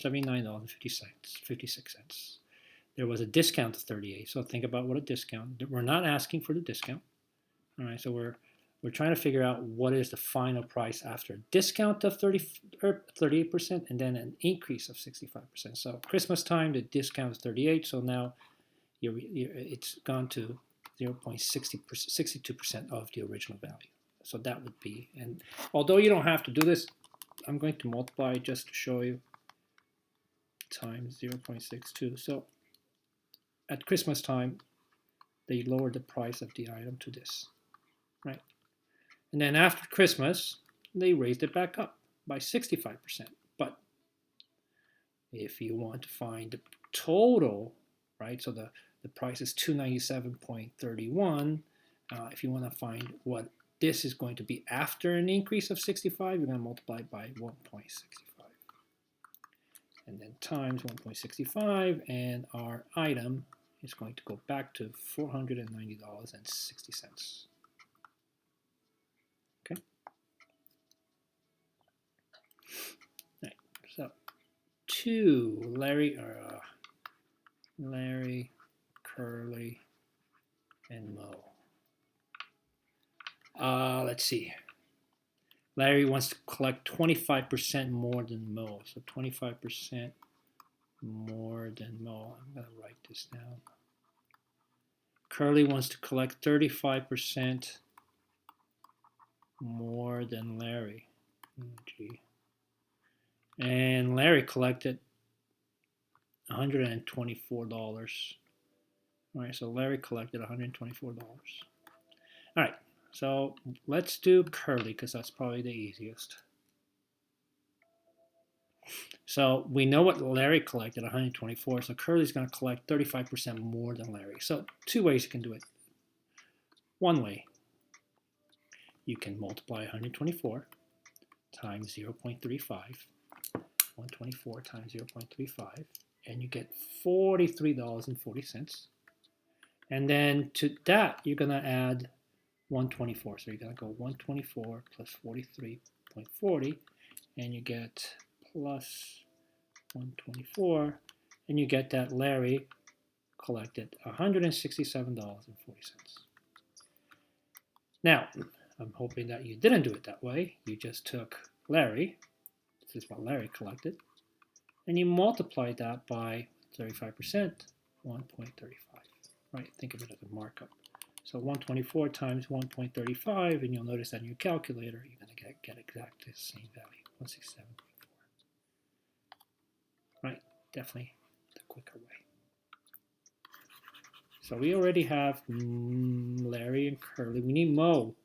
$79.56. There was a discount of 38. So think about what a discount. We're not asking for the discount. All right, so we're trying to figure out what is the final price after a discount of 38% and then an increase of 65%. So Christmas time, the discount is 38. So now it's gone to 0.62% of the original value. So that would be, and although you don't have to do this, I'm going to multiply just to show you, times 0.62. So at Christmas time, they lowered the price of the item to this, right? And then after Christmas, they raised it back up by 65%. But if you want to find the total, right, so the price is $297.31. If you want to find what this is going to be after an increase of 65, you're going to multiply it by 1.65. And then times 1.65, and our item is going to go back to $490.60. Okay. Right. So to Larry, Curly, and Mo. Let's see. Larry wants to collect 25% more than Mo. So 25% more than Mo. I'm going to write this down. Curly wants to collect 35% more than Larry. Oh, gee. And Larry collected $124. All right, so Larry collected $124. All right, so let's do Curly because that's probably the easiest. So we know what Larry collected, 124. So Curly's going to collect 35% more than Larry. So two ways you can do it. One way, you can multiply 124 times 0.35. 124 times 0.35, and you get $43.40. And then to that, you're going to add 124. So you're going to go 124 plus 43.40, and you get plus 124, and you get that Larry collected $167.40. Now, I'm hoping that you didn't do it that way. You just took Larry, this is what Larry collected, and you multiply that by 35%, 1.35. Right? Think of it as a markup. So 124 times 1.35, and you'll notice that in your calculator, you're going to get exactly the same value, 167.4. Right? Definitely the quicker way. So we already have Larry and Curly. We need Mo.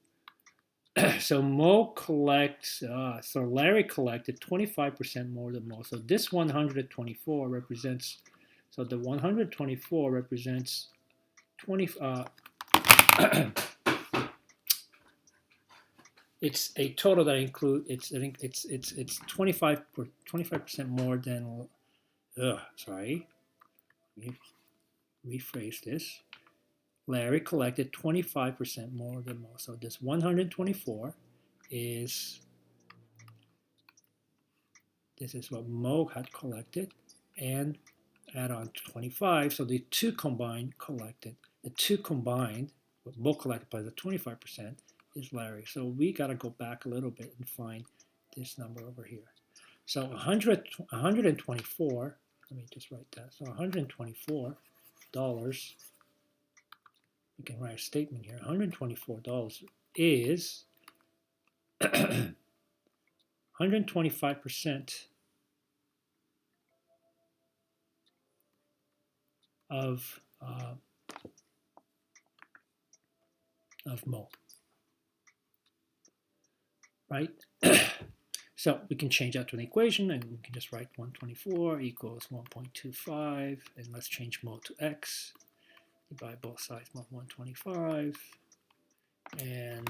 So Mo collects, so Larry collected 25% more than Mo. So this 124 represents, so the 124 represents 20, it's a total that includes, I think it's 25% more than, sorry, let me rephrase this. Larry collected 25% more than Mo. So this 124 is, this is what Mo had collected, and add on 25. So the two combined collected, the two combined, what Mo collected by the 25% is Larry. So we got to go back a little bit and find this number over here. So 124, let me just write that. So $124, you can write a statement here. $124 is 125% of Mo, right? So we can change that to an equation, and we can just write 124 equals 1.25, and let's change Mo to x. Divide both sides by 125, and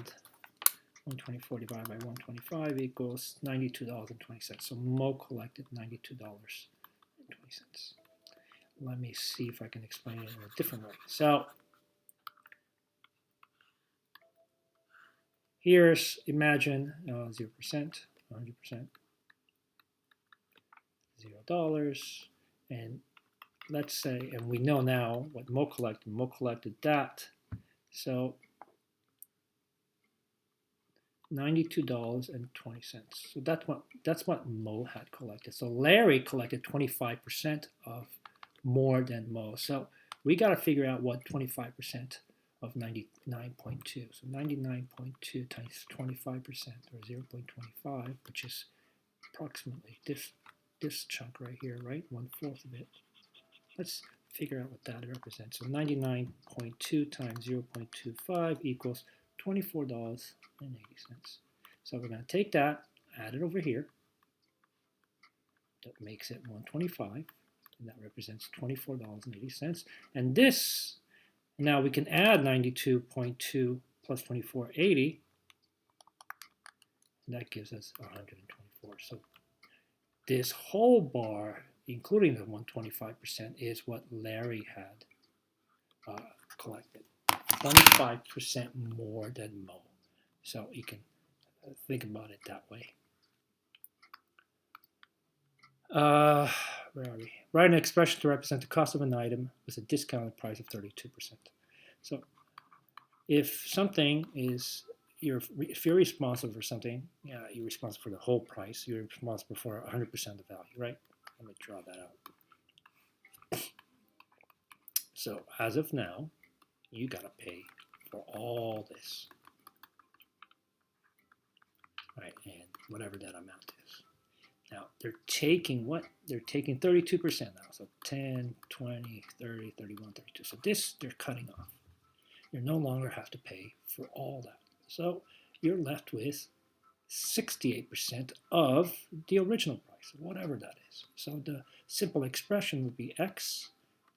124 divided by 125 equals $92.20. So Mo collected $92.20. Let me see if I can explain it in a different way. So here's, imagine 0%, 100%, $0. And let's say, and we know now what Mo collected. Mo collected that. So $92.20. So that's what Mo had collected. So Larry collected 25% of more than Mo. So we got to figure out what 25% of 99.2. So 99.2 times 25% or 0.25, which is approximately this chunk right here, right? 1/4 of it. Let's figure out what that represents. So 99.2 times 0.25 equals $24.80. So we're going to take that, add it over here. That makes it 125, and that represents $24.80. And this, now we can add 92.2 plus 24.80, and that gives us 124. So this whole bar, including the 125%, is what Larry had collected. 25% more than Mo. So you can think about it that way. Where are we? Write an expression to represent the cost of an item with a discounted price of 32%. So if something is, if you're responsible for something, you're responsible for the whole price. You're responsible for 100% of the value, right? Let me draw that out. So as of now, you got to pay for all this, right? And whatever that amount is. Now, they're taking what? They're taking 32% now. So 10, 20, 30, 31, 32. So this, they're cutting off. You no longer have to pay for all that. So you're left with 68% of the original price, whatever that is. So the simple expression would be x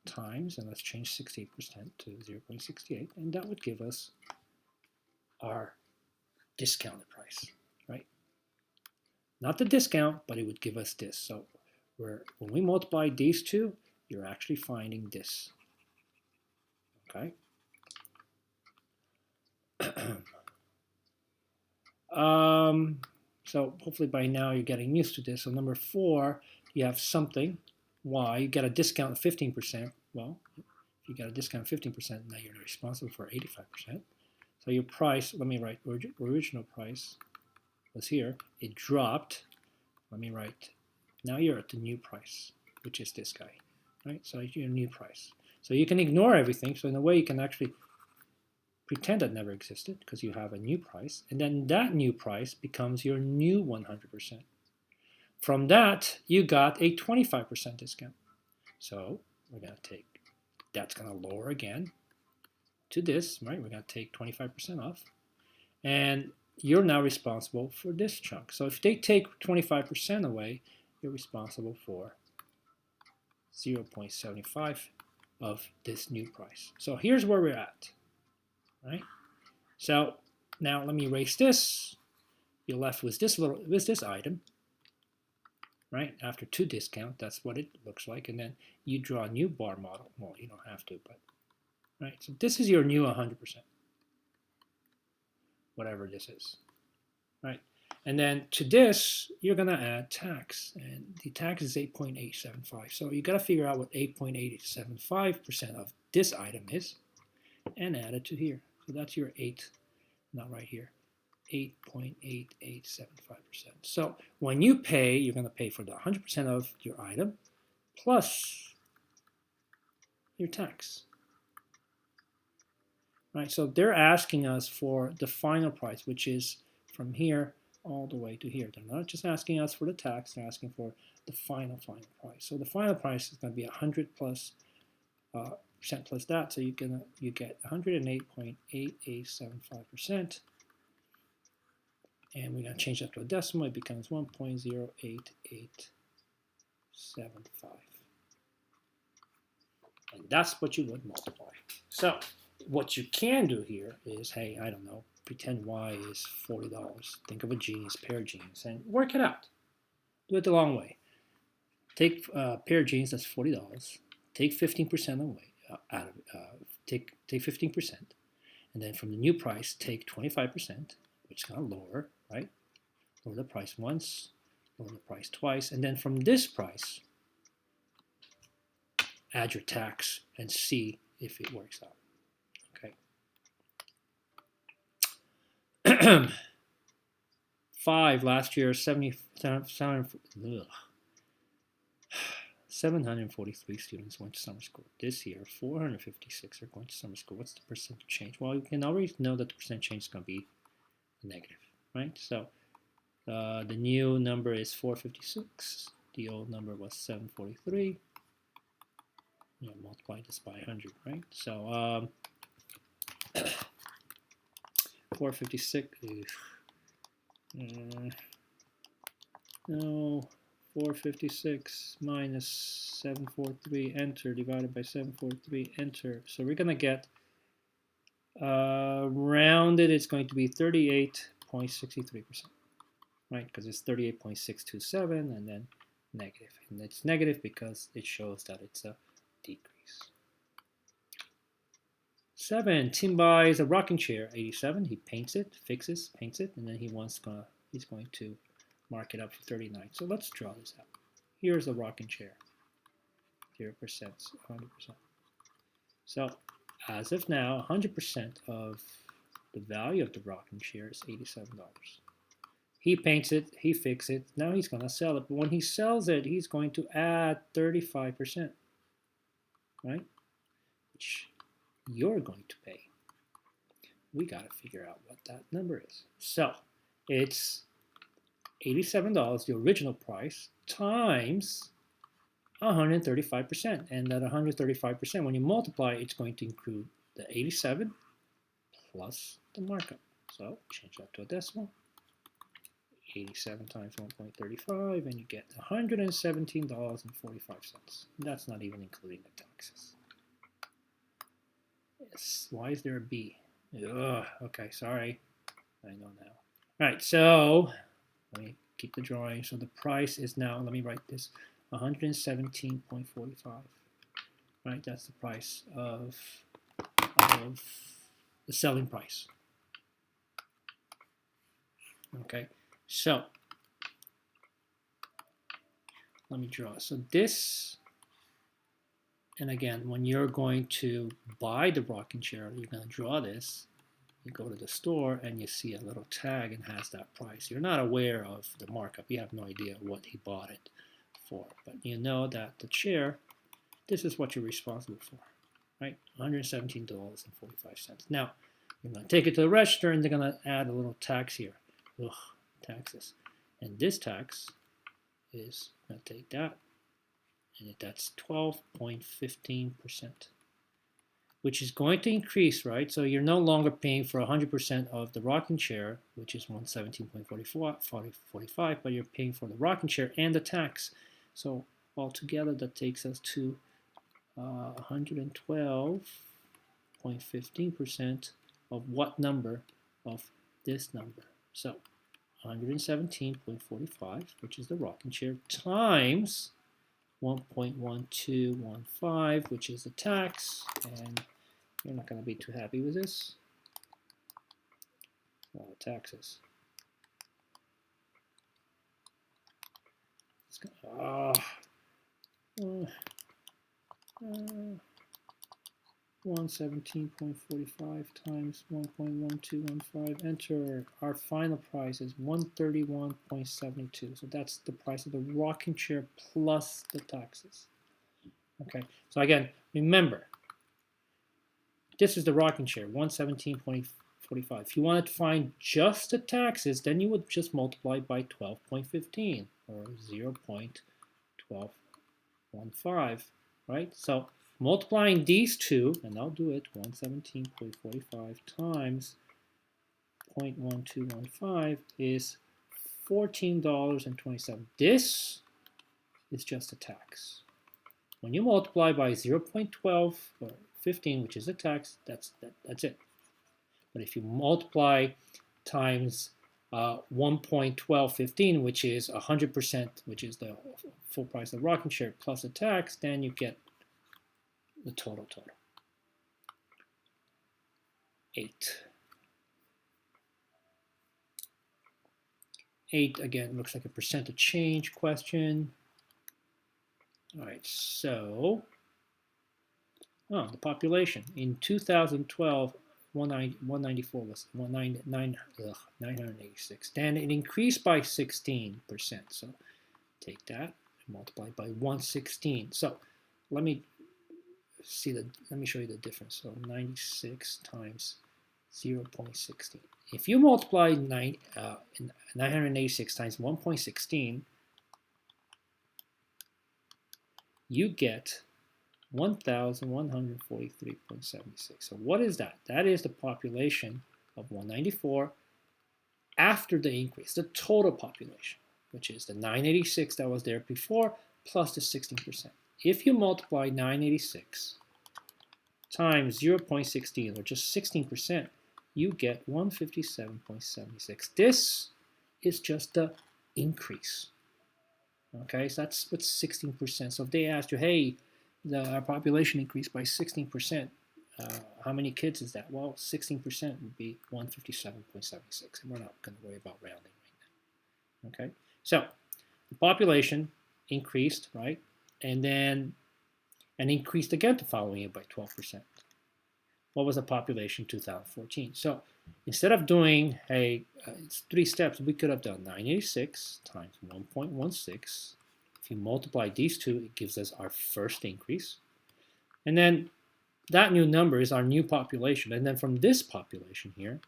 times, and let's change 68% to 0.68, and that would give us our discounted price, right? Not the discount, but it would give us this. So when we multiply these two, you're actually finding this, okay? So hopefully by now you're getting used to this. So number 4, you have something, y, you get a discount of 15%. Well, if you get a discount of 15%, now you're responsible for 85%. So your price, let me write original price was here. It dropped. Let me write, now you're at the new price, which is this guy, right? So your new price. So you can ignore everything. So in a way you can actually pretend that never existed because you have a new price, and then that new price becomes your new 100%. From that, you got a 25% discount. So we're going to take, that's going to lower again to this, right? We're going to take 25% off, and you're now responsible for this chunk. So if they take 25% away, you're responsible for 0.75 of this new price. So here's where we're at. Right? So now let me erase this. You're left with this item, right? After 2 discount, that's what it looks like. And then you draw a new bar model. Well, you don't have to, but right. So this is your new 100%, whatever this is, right? And then to this, you're gonna add tax, and the tax is 8.875. So you got to figure out what 8.875% of this item is, and add it to here. So that's your 8, not right here, 8.8875%. So when you pay, you're going to pay for the 100% of your item plus your tax. Right? So they're asking us for the final price, which is from here all the way to here. They're not just asking us for the tax, they're asking for the final price. So the final price is going to be 100 plus percent plus that, so you get 108.8875%, and we're going to change that to a decimal. It becomes 1.08875, and that's what you would multiply. So what you can do here is, hey, I don't know, pretend y is $40. Think of a jeans, pair of jeans, and work it out. Do it the long way. Take a pair of jeans, that's $40. Take 15% away. Take 15%, and then from the new price, take 25%, which is going to lower, right? Lower the price once, roll the price twice, and then from this price, add your tax and see if it works out. Okay. 5 last year, 743 students went to summer school. This year, 456 are going to summer school. What's the percent change? Well, you can already know that the percent change is going to be negative, right? So the new number is 456. The old number was 743. You know, multiply this by 100, right? So 456. No, 456 minus 743, enter, divided by 743, enter. So we're going to get, rounded, it's going to be 38.63%, right? Because it's 38.627 and then negative. And it's negative because it shows that it's a decrease. 7, Tim buys a rocking chair, 87. He paints it, fixes, paints it, and then he's going to mark it up for 39. So let's draw this out. Here's the rocking chair, 0%, 100%. So as of now, 100% of the value of the rocking chair is $87. He paints it, he fixes it, now he's going to sell it. But when he sells it, he's going to add 35%, right? Which you're going to pay. We got to figure out what that number is. So it's $87, the original price, times 135%. And that 135%, when you multiply, it's going to include the 87 plus the markup. So change that to a decimal. 87 times 1.35, and you get $117.45. That's not even including the taxes. Yes. Why is there a B? Ugh, okay, sorry. I know now. All right, so let me keep the drawing. So the price is now, let me write this, 117.45. Right, that's the price of the selling price. Okay, so let me draw. So this, and again, when you're going to buy the rocking chair, you're going to draw this. You go to the store and you see a little tag and has that price. You're not aware of the markup. You have no idea what he bought it for. But you know that the chair, this is what you're responsible for, right? $117.45. Now, you're going to take it to the register and they're going to add a little tax here. Ugh, taxes. And this tax is going to take that, and that's 12.15%, which is going to increase, right? So you're no longer paying for 100% of the rocking chair, which is 117.45, but you're paying for the rocking chair and the tax. So altogether, that takes us to 112.15% of what number? Of this number. So 117.45, which is the rocking chair, times 1.1215, which is the tax, and you're not going to be too happy with this. Taxes. 117.45 times 1.1215, enter. Our final price is 131.72. So that's the price of the rocking chair plus the taxes. Okay, so again, remember, this is the rocking chair, 117.45. If you wanted to find just the taxes, then you would just multiply by 12.15 or 0.1215, right? So multiplying these two, and I'll do it, 117.45 times 0.1215 is $14.27. This is just a tax. When you multiply by 0.12 or 15, which is a tax, that's it. But if you multiply times 1.1215, which is 100%, which is the full price of the rocking chair plus a tax, then you get the total. 8. 8, again, looks like a percent of change question. All right, so, the population. In 2012, 194 was 986. Then it increased by 16%. So take that and multiply by 116. So let me show you the difference. So 96 times 0.16. If you multiply 986 times 1.16, you get 1,143.76. So what is that? That is the population of 194 after the increase, the total population, which is the 986 that was there before plus the 16%. If you multiply 986 times 0.16, or just 16%, you get 157.76. This is just the increase. Okay, so that's what's 16%. So if they asked you, hey, our population increased by 16%, how many kids is that? Well, 16% would be 157.76, and we're not going to worry about rounding right now. Okay, so the population increased, right, and increased again the following year by 12%. What was the population 2014? So instead of doing it's 3 steps, we could have done 986 times 1.16. If you multiply these two, it gives us our first increase. And then that new number is our new population. And then from this population here,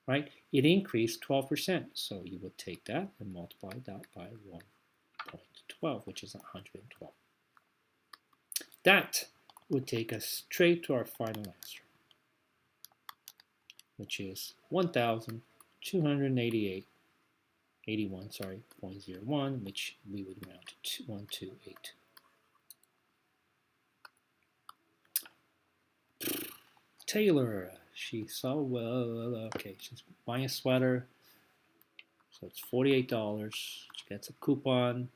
right, it increased 12%. So you would take that and multiply that by 1.12, which is 112. That would take us straight to our final answer, which is 1,281.01, which we would round to 128. Taylor, she saw, okay, she's buying a sweater, so it's $48. She gets a coupon.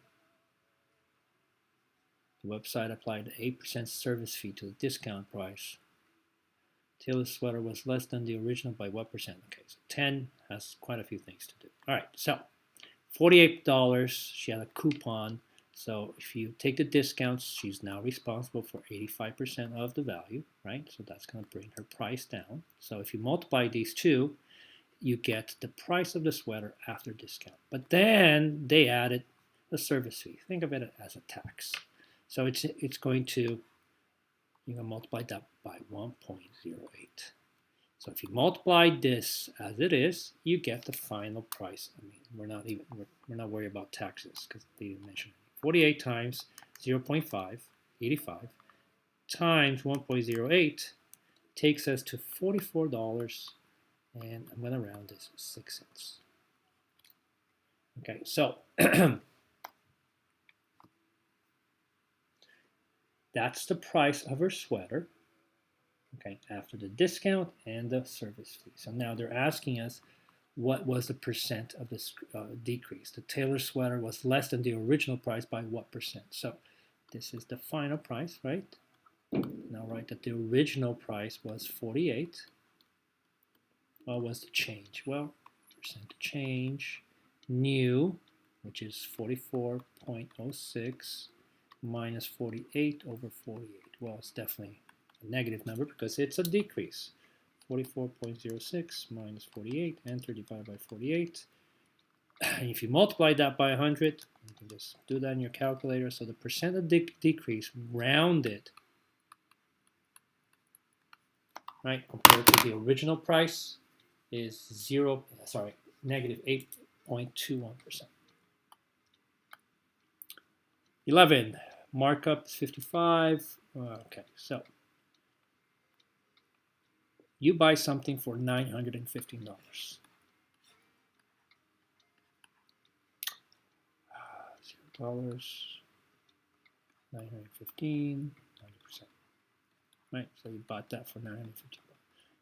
The website applied an 8% service fee to the discount price. Taylor's sweater was less than the original by what percent? Okay, so 10 has quite a few things to do. All right, so $48, she had a coupon. So if you take the discounts, she's now responsible for 85% of the value, right? So that's going to bring her price down. So if you multiply these two, you get the price of the sweater after discount. But then they added a service fee. Think of it as a tax. So it's going to, you're going to multiply that by 1.08. So if you multiply this as it is, you get the final price. I mean, we're not worried about taxes because they didn't mention it. 48 times 0.5, 85, times 1.08 takes us to $44, and I'm going to round this 6 cents. Okay, so that's the price of her sweater, okay, after the discount and the service fee. So now they're asking us what was the percent of this decrease. The Taylor sweater was less than the original price by what percent? So this is the final price, right? Now write that the original price was 48. What was the change? Well, percent change, new, which is 44.06 minus 48 over 48. Well, it's definitely a negative number because it's a decrease. 44.06 minus 48, enter, divide by 48. And if you multiply that by 100, you can just do that in your calculator. So the percent of decrease rounded, right, compared to the original price is negative 8.21%. 11, markup is 55. Okay, so you buy something for $915. $0, 915, 90%. Right, so you bought that for $915.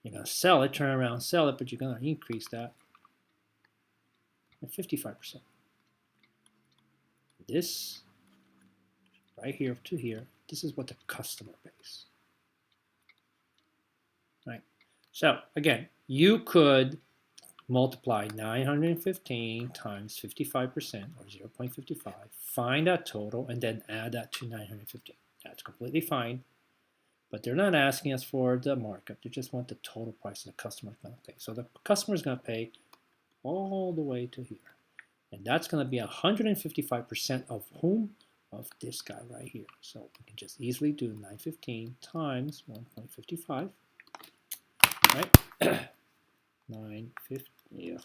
You're going to sell it, turn around, sell it, but you're going to increase that at 55%. This, right here to here, this is what the customer pays. Right. So again, you could multiply 915 times 55% or 0.55, find that total, and then add that to 915. That's completely fine, but they're not asking us for the markup. They just want the total price the customer is going to pay. So the customer is going to pay all the way to here. And that's going to be 155% of whom? Of this guy right here. So we can just easily do 915 times 1.55, right? 950. Yeah.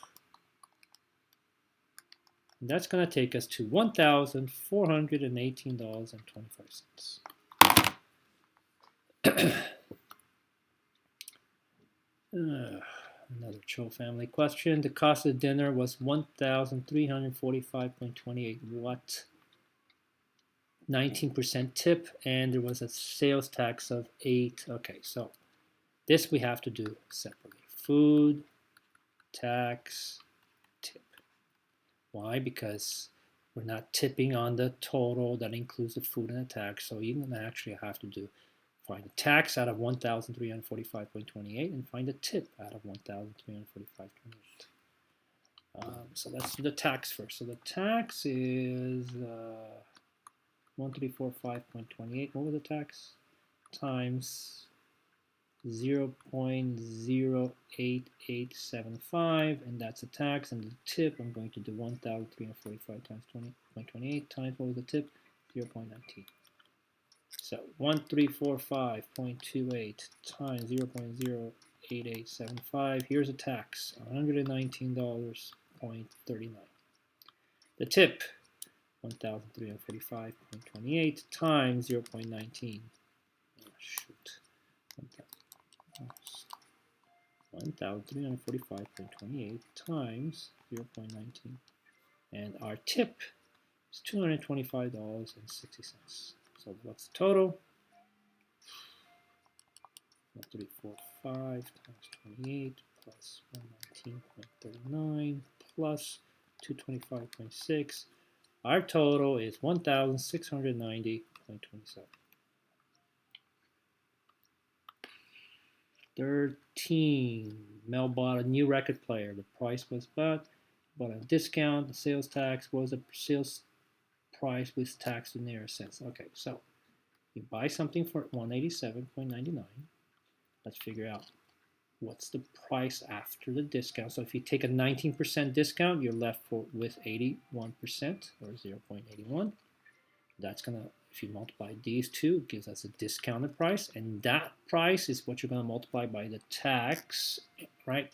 And that's going to take us to $1,418.25. Another Cho family question. The cost of dinner was $1,345.28. What? 19% tip, and there was a sales tax of 8. Okay, so this we have to do separately. Food, tax, tip. Why? Because we're not tipping on the total that includes the food and the tax. So you're going to actually have to find the tax out of 1,345.28 and find the tip out of 1,345.28. So let's do the tax first. So the tax is 1345.28. What was the tax? Times 0.08875, and that's a tax. And the tip, I'm going to do 1,345 times 20.28 times, what was the tip? 0.19. So 1345.28 times 0.08875. Here's a tax, $119.39. The tip, 1,345.28 times 0.19. Oh, shoot. 1,345.28 times 0.19. And our tip is $225.60. So what's the total? 1345 times 28 plus 119.39 plus 225.6. Our total is 1,690.27. 13. Mel bought a new record player. The price was bought a discount. The sales tax was a sales price with tax to nearest cents. Okay, so you buy something for $187.99. Let's figure out what's the price after the discount. So if you take a 19% discount, you're left with 81% or 0.81. That's going to, if you multiply these two, it gives us a discounted price. And that price is what you're going to multiply by the tax, right?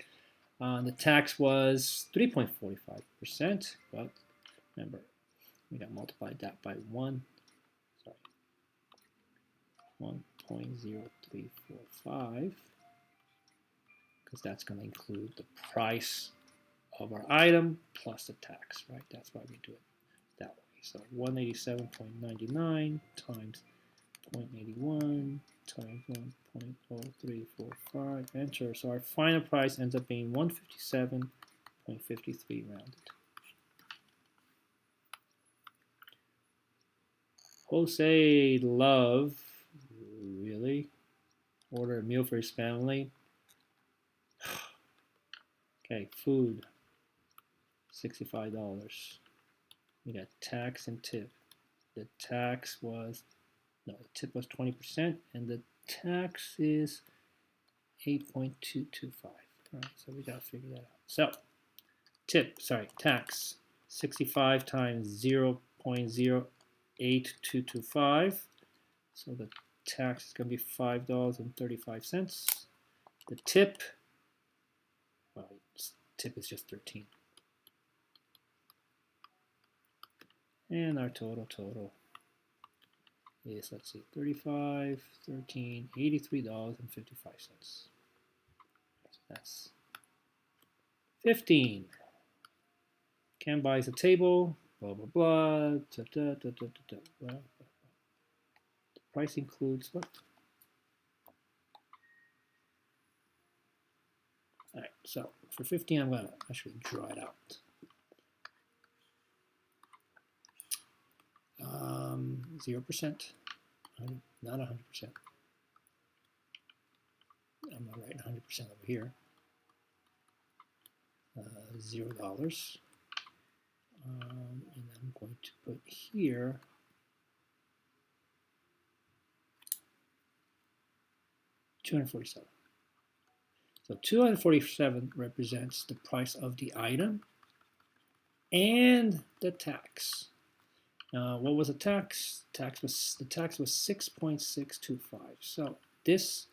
The tax was 3.45%. But remember, we got multiplied that by 1.0345. Because that's going to include the price of our item plus the tax, right? That's why we do it that way. So 187.99 times 0.81 times 1.0345, enter. So our final price ends up being 157.53 rounded. Jose Love, really? Order a meal for his family. Okay, food, $65. We got tax and tip. The tax was, no, the tip was 20%, and the tax is 8.225. All right, so we got to figure that out. So, tax, 65 times 0.08225. So the tax is going to be $5.35. The tip, well, tip is just 13. And our total is, let's see, 35, 13, $83.55. So that's 15. Ken buys a table, blah, blah, blah. The price includes what? All right, so for 15, I'm going to actually draw it out. 0%, not 100%. I'm not writing 100% over here. $0. And I'm going to put here $247. So $247 represents the price of the item and the tax. What was the tax? The tax was 6.625. So this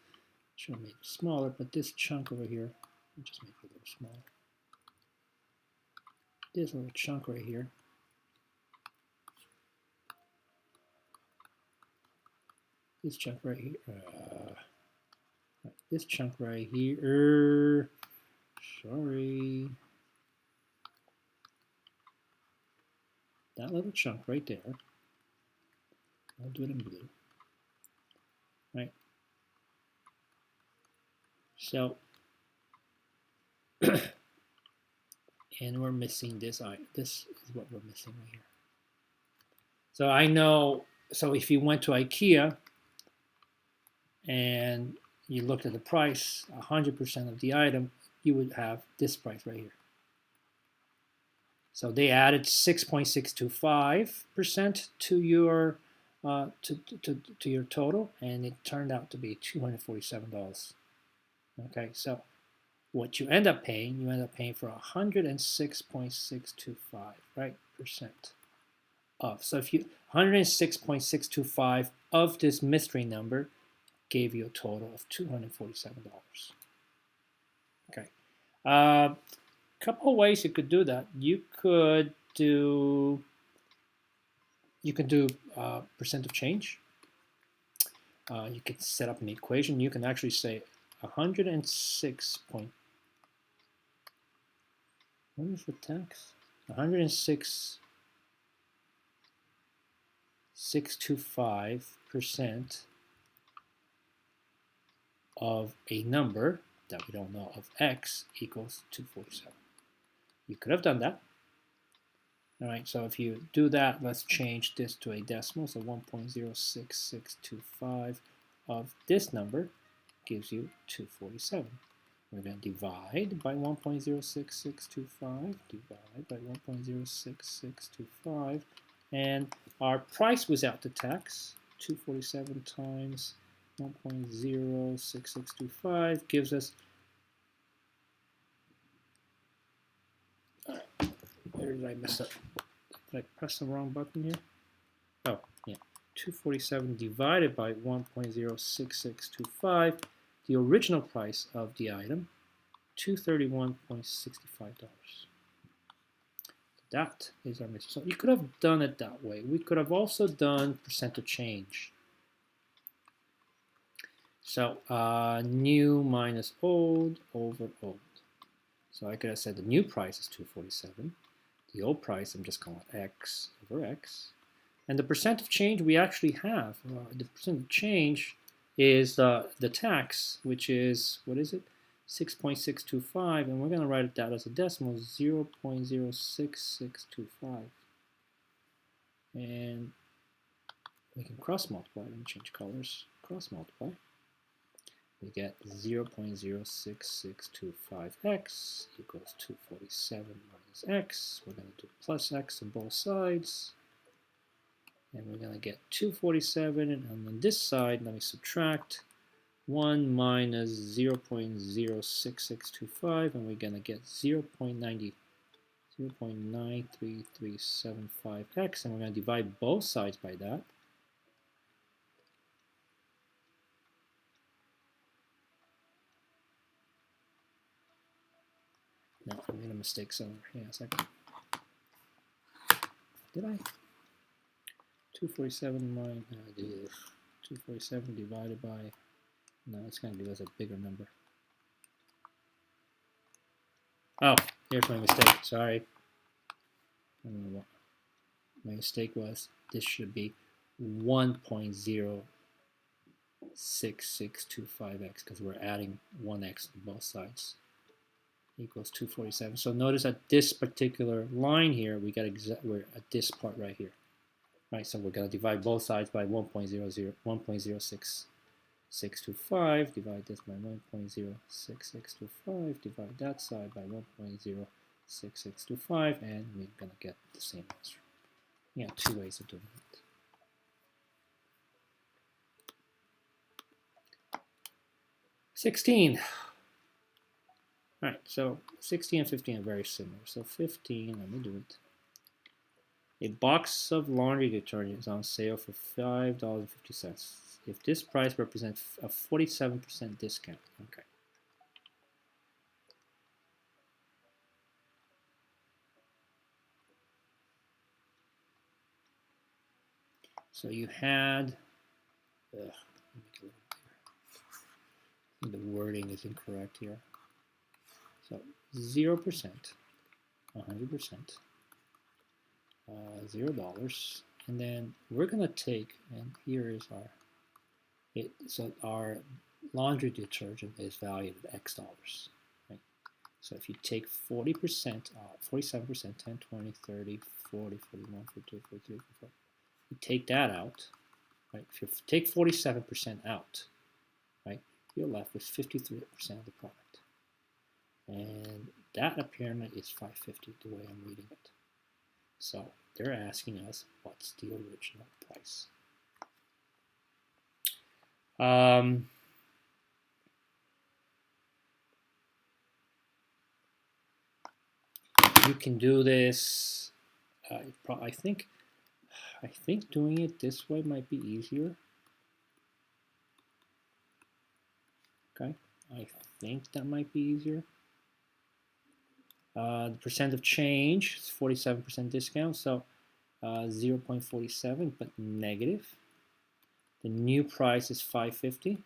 should have made it smaller, but this chunk over here, I'll just make it a little smaller. This little chunk right here, this chunk right here, this chunk right here, sorry, that little chunk right there, I'll do it in blue, right? So, and we're missing this item. This is what we're missing right here. So I know, so if you went to IKEA and you looked at the price, 100% of the item, you would have this price right here. So they added 6.625% to your to your total, and it turned out to be $247. Okay, so what you end up paying for 106.625, right, percent of. So if you 106.625 of this mystery number gave you a total of $247. Okay. Couple of ways you could do that. You could do percent of change. You could set up an equation. You can actually say 106. What is the tax? 106.625% of a number that we don't know of x equals 247. You could have done that. All right, so if you do that, let's change this to a decimal. So 1.06625 of this number gives you 247. We're going to divide by 1.06625, divide by 1.06625, and our price without the tax, 247 times 1.06625 gives us, where did I mess up? Did I press the wrong button here? Oh, yeah, 247 divided by 1.06625, the original price of the item, $231.65. That is our mistake. So you could have done it that way. We could have also done percent of change. So new minus old over old. So I could have said the new price is 247. The old price, I'm just calling it x over x. And the percent of change we actually have. The percent of change is the tax, which is, what is it? 6.625, and we're going to write it down as a decimal, 0.06625. And we can cross multiply. Let me change colors. Cross multiply. We get 0.06625x equals 247 minus x. We're going to do plus x on both sides. And we're going to get 247, and on this side, let me subtract 1 minus 0.06625, and we're going to get 0.93375x, and we're going to divide both sides by that. No, I made a mistake somewhere. Hang on a second. Did I? 247 minus 247 divided by, no, it's going to give us a bigger number. Oh, here's my mistake. Sorry. I don't know what my mistake was. This should be 1.06625x because we're adding 1x to both sides. Equals 247. So notice at this particular line here, we got we're at this part right here. Right, so we're going to divide both sides by 1.06. 625, divide this by 1.06625, divide that side by 1.06625, and we're going to get the same answer. Yeah, two ways of doing it. $16. All right, so 16 and 15 are very similar. So 15, let me do it. A box of laundry detergent is on sale for $5.50. If this price represents a 47% discount, okay. So you had, the wording is incorrect here. So 0%, 100%, $0, and then we're gonna take, and here is so our laundry detergent is valued at X dollars. Right? So if you take 40% off, 47%, 10, 20, 30, 40, 41, 42, 43, 44, you take that out, right? If you take 47% out, right, you're left with 53% of the product. And that apparently is $5.50 the way I'm reading it. So they're asking us what's the original price. You can do this. I think doing it this way might be easier. Okay, I think that might be easier. The percent of change is 47% discount, so 0.47, but negative. The new price is $5.50.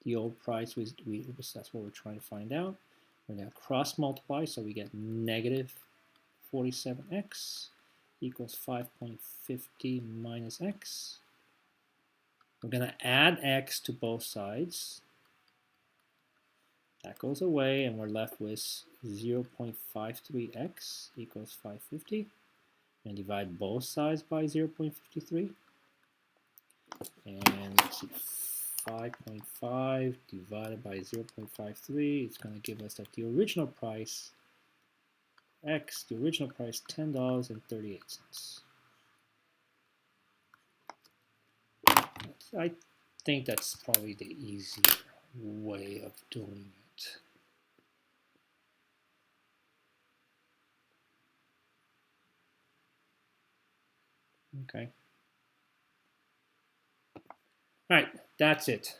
The old price was that's what we're trying to find out. We're going to cross multiply, so we get negative 47x equals 5.50 minus x. We're going to add x to both sides. That goes away, and we're left with 0.53x equals 550. And divide both sides by 0.53. And let's see, 5.5 divided by 0.53, it's going to give us that the original price, X, the original price, $10.38. I think that's probably the easier way of doing it. Okay. All right, that's it.